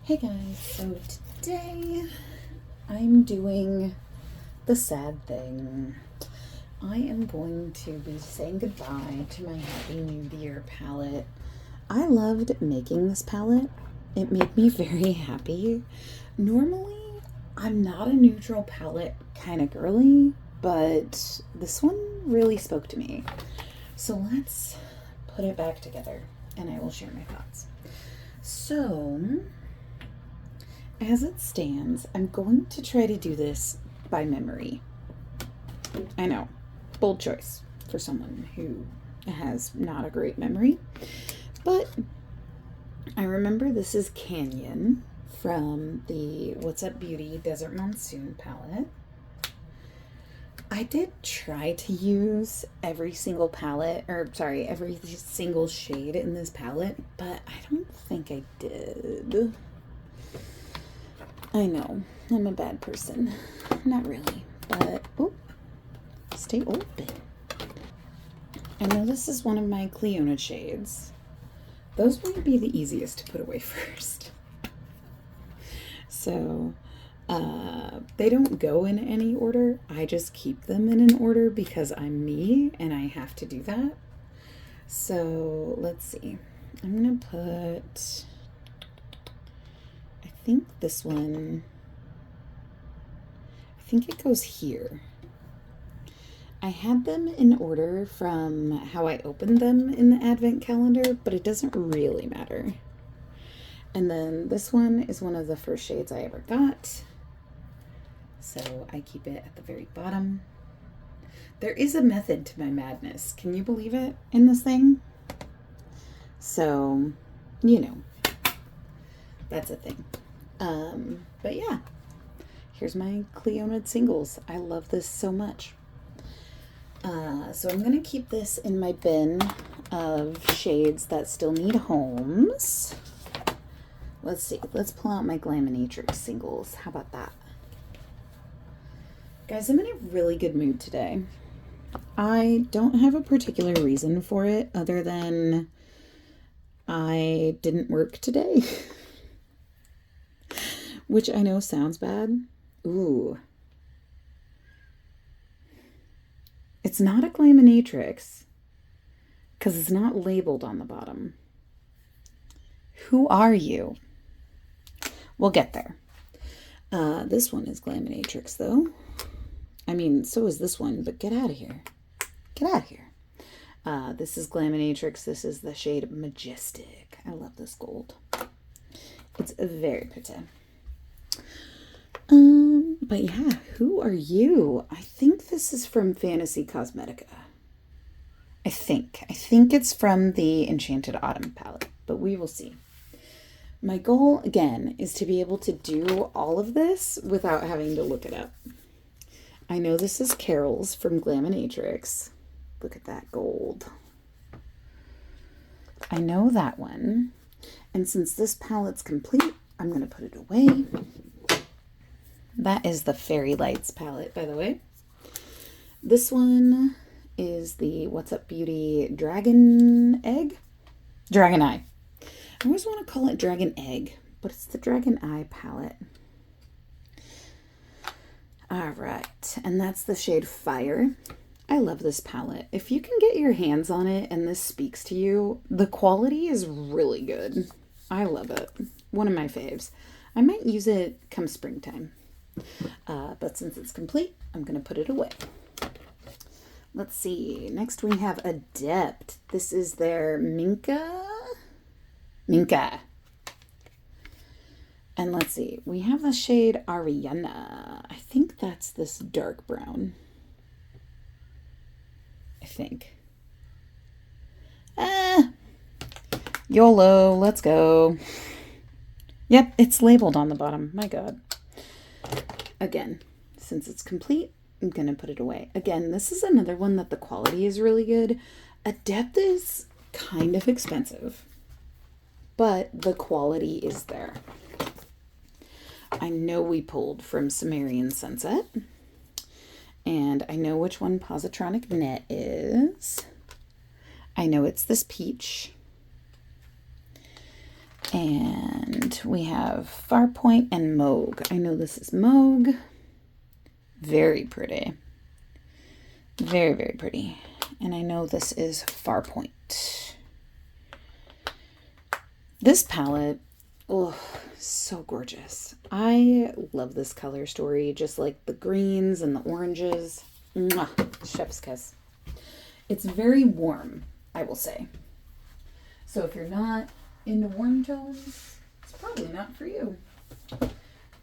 Hey guys, so today I'm doing the sad thing. I am going to be saying goodbye to my Happy New Year palette. I loved making this palette. It made me very happy. Normally, I'm not a neutral palette kind of girly, but this one really spoke to me. So let's put it back together and I will share my thoughts. So, as it stands, I'm going to try to do this by memory. I know, bold choice for someone who has not a great memory, but I remember this is Canyon from the What's Up Beauty Desert Monsoon palette. I did try to use every single every single shade in this palette, but I don't think I did. I know, I'm a bad person. Not really, but, oh, stay open. I know this is one of my Cleona shades. Those might be the easiest to put away first. So, they don't go in any order. I just keep them in an order because I'm me and I have to do that. So, let's see. I'm going to put... I think this one, I think it goes here. I had them in order from how I opened them in the advent calendar, but it doesn't really matter. And then this one is one of the first shades I ever got, so I keep it at the very bottom. There is a method to my madness. Can you believe it in this thing? So, you know, that's a thing. But yeah, here's my Cleona singles. I love this so much. So I'm going to keep this in my bin of shades that still need homes. Let's see. Let's pull out my Glaminatrix singles. How about that? Guys, I'm in a really good mood today. I don't have a particular reason for it other than I didn't work today. Which I know sounds bad. Ooh. It's not a Glaminatrix because it's not labeled on the bottom. Who are you? We'll get there. This one is Glaminatrix though. I mean, so is this one, but get out of here. Get out of here. This is Glaminatrix. This is the shade Majestic. I love this gold. It's very pretty. But yeah, who are you? I think this is from Fantasy Cosmetica. I think it's from the Enchanted Autumn palette, but we will see. My goal, again, is to be able to do all of this without having to look it up. I know this is Carol's from Glaminatrix. Look at that gold. I know that one. And since this palette's complete, I'm going to put it away. That is the Fairy Lights palette, by the way. This one is the What's Up Beauty Dragon Egg? Dragon Eye. I always want to call it Dragon Egg, but it's the Dragon Eye palette. All right, and that's the shade Fire. I love this palette. If you can get your hands on it and this speaks to you, the quality is really good. I love it. One of my faves. I might use it come springtime. But since it's complete, I'm going to put it away. Let's see. Next we have Adept. This is their Minka. And let's see. We have the shade Ariana. I think that's this dark brown. I think. YOLO. Let's go. Yep, it's labeled on the bottom. My God. Again, since it's complete, I'm going to put it away. Again, this is another one that the quality is really good. Adept is kind of expensive, but the quality is there. I know we pulled from Sumerian Sunset, and I know which one Positronic Net is. I know it's this peach. And And we have Farpoint and Moog. I know this is Moog. Very pretty. Very, very pretty. And I know this is Farpoint. This palette, oh, so gorgeous. I love this color story, just like the greens and the oranges. Mwah, chef's kiss. It's very warm, I will say. So if you're not into warm tones, it's probably not for you.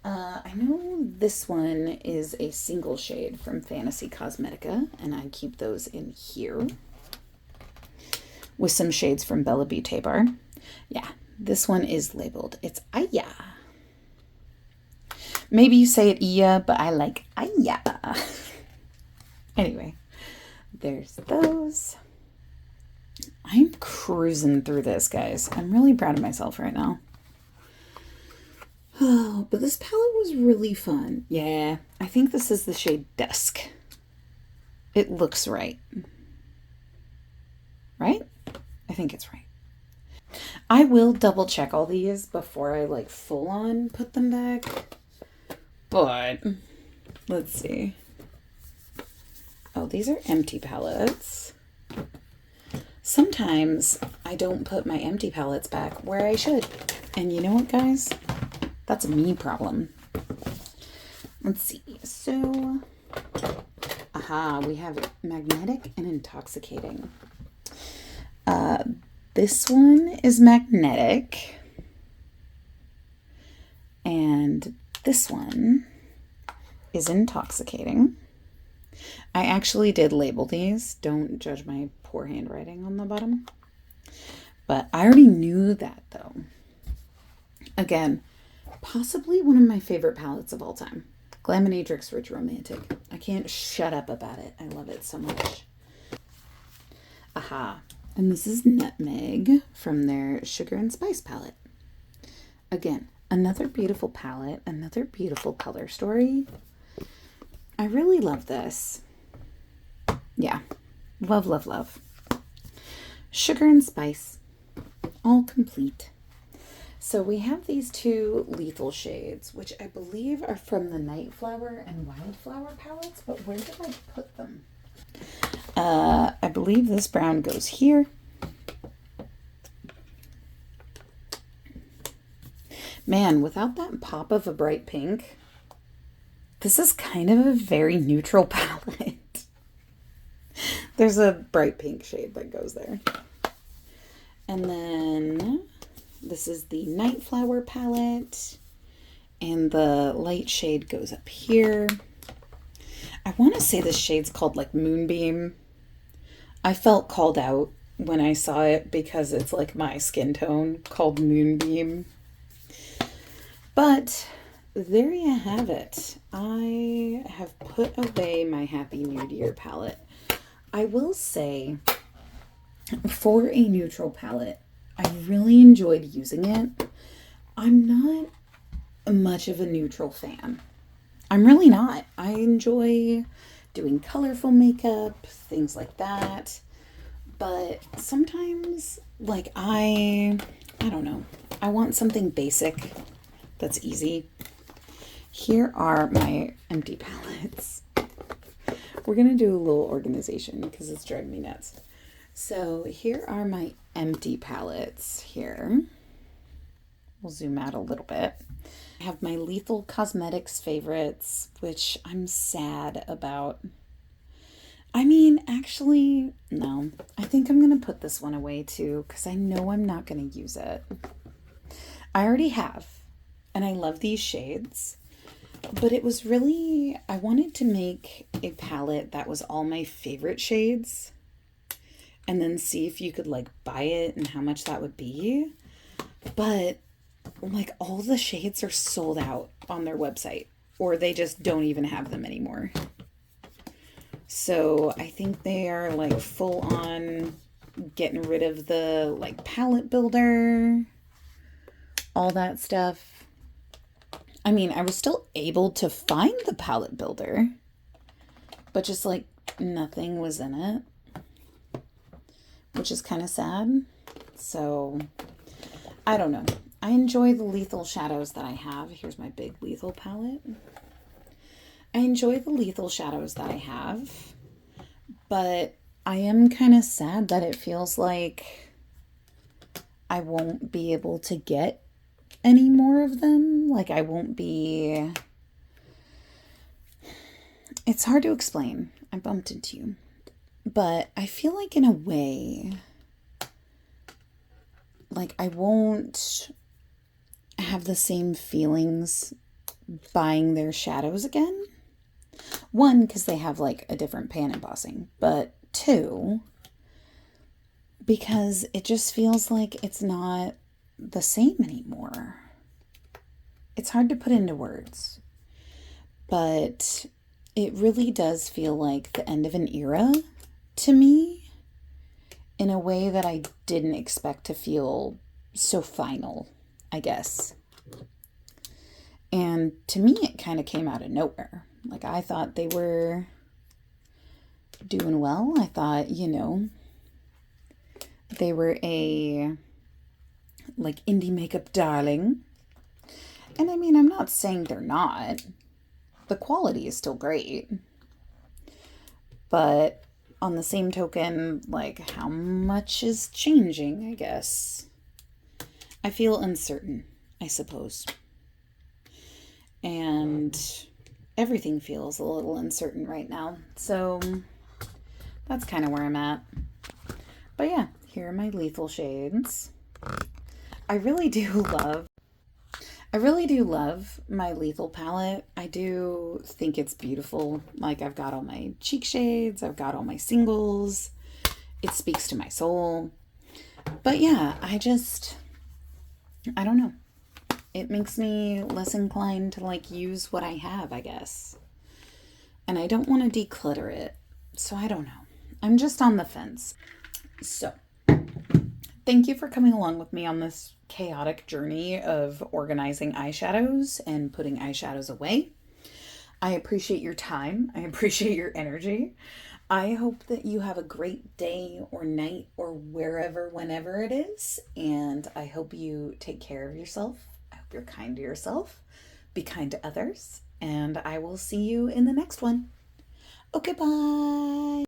I know this one is a single shade from Fantasy Cosmetica, and I keep those in here with some shades from Bella Beauté Bar. Yeah, this one is labeled. It's Aya. Maybe you say it Iya, but I like Aya. Anyway, there's those. I'm cruising through this, guys. I'm really proud of myself right now. Oh, but this palette was really fun. Yeah, I think this is the shade Dusk. It looks right. Right? I think it's right. I will double check all these before I like full on put them back. But let's see. Oh, these are empty palettes. Sometimes I don't put my empty palettes back where I should. And you know what, guys? That's a me problem. Let's see. So, we have Magnetic and Intoxicating. This one is Magnetic. And this one is Intoxicating. I actually did label these. Don't judge my poor handwriting on the bottom. But I already knew that, though. Again, possibly one of my favorite palettes of all time. Glaminatrix Rich Romantic. I can't shut up about it. I love it so much. And this is Nutmeg from their Sugar and Spice palette. Again, another beautiful palette. Another beautiful color story. I really love this. Yeah. Love, love, love. Sugar and Spice. All complete. So we have these two lethal shades, which I believe are from the Nightflower and Wildflower palettes, but where did I put them? I believe this brown goes here. Man, without that pop of a bright pink, this is kind of a very neutral palette. There's a bright pink shade that goes there. And then this is the Nightflower palette, and the light shade goes up here. I want to say this shade's called like Moonbeam. I felt called out when I saw it because it's like my skin tone, called Moonbeam. But there you have it. I have put away my Happy New Year palette. I will say, for a neutral palette, I really enjoyed using it. I'm not much of a neutral fan. I'm really not. I enjoy doing colorful makeup, things like that. But sometimes, like, I don't know. I want something basic that's easy. Here are my empty palettes. We're going to do a little organization because it's driving me nuts. So here are my empty palettes here. We'll zoom out a little bit. I have my Lethal Cosmetics favorites, which I'm sad about. I mean, actually, no. I think I'm going to put this one away too because I know I'm not going to use it. I already have, and I love these shades. But it was really, I wanted to make a palette that was all my favorite shades and then see if you could like buy it and how much that would be. But like all the shades are sold out on their website, or they just don't even have them anymore. So I think they are like full on getting rid of the like palette builder, all that stuff. I mean, I was still able to find the palette builder, but just like nothing was in it, which is kind of sad. So I don't know. I enjoy the lethal shadows that I have. Here's my big lethal palette. I enjoy the lethal shadows that I have, but I am kind of sad that it feels like I won't be able to get any more of them. Like I won't be... It's hard to explain. I bumped into you. But I feel like in a way, like I won't have the same feelings buying their shadows again. One, because they have like a different pan embossing. But two, because it just feels like it's not the same anymore. It's hard to put into words. But it really does feel like the end of an era to me in a way that I didn't expect to feel so final, I guess. And to me, it kind of came out of nowhere. Like, I thought they were doing well. I thought, you know, they were a, like, indie makeup darling. And I mean, I'm not saying they're not. The quality is still great. But on the same token, like, how much is changing, I guess? I feel uncertain, I suppose. And everything feels a little uncertain right now. So that's kind of where I'm at. But yeah, here are my lethal shades. I really do love my lethal palette. I do think it's beautiful. Like, I've got all my cheek shades. I've got all my singles. It speaks to my soul. But yeah, I don't know. It makes me less inclined to like use what I have, I guess. And I don't want to declutter it. So I don't know. I'm just on the fence. So thank you for coming along with me on this chaotic journey of organizing eyeshadows and putting eyeshadows away. I appreciate your time. I appreciate your energy. I hope that you have a great day or night or wherever, whenever it is. And I hope you take care of yourself. I hope you're kind to yourself. Be kind to others. And I will see you in the next one. Okay, bye.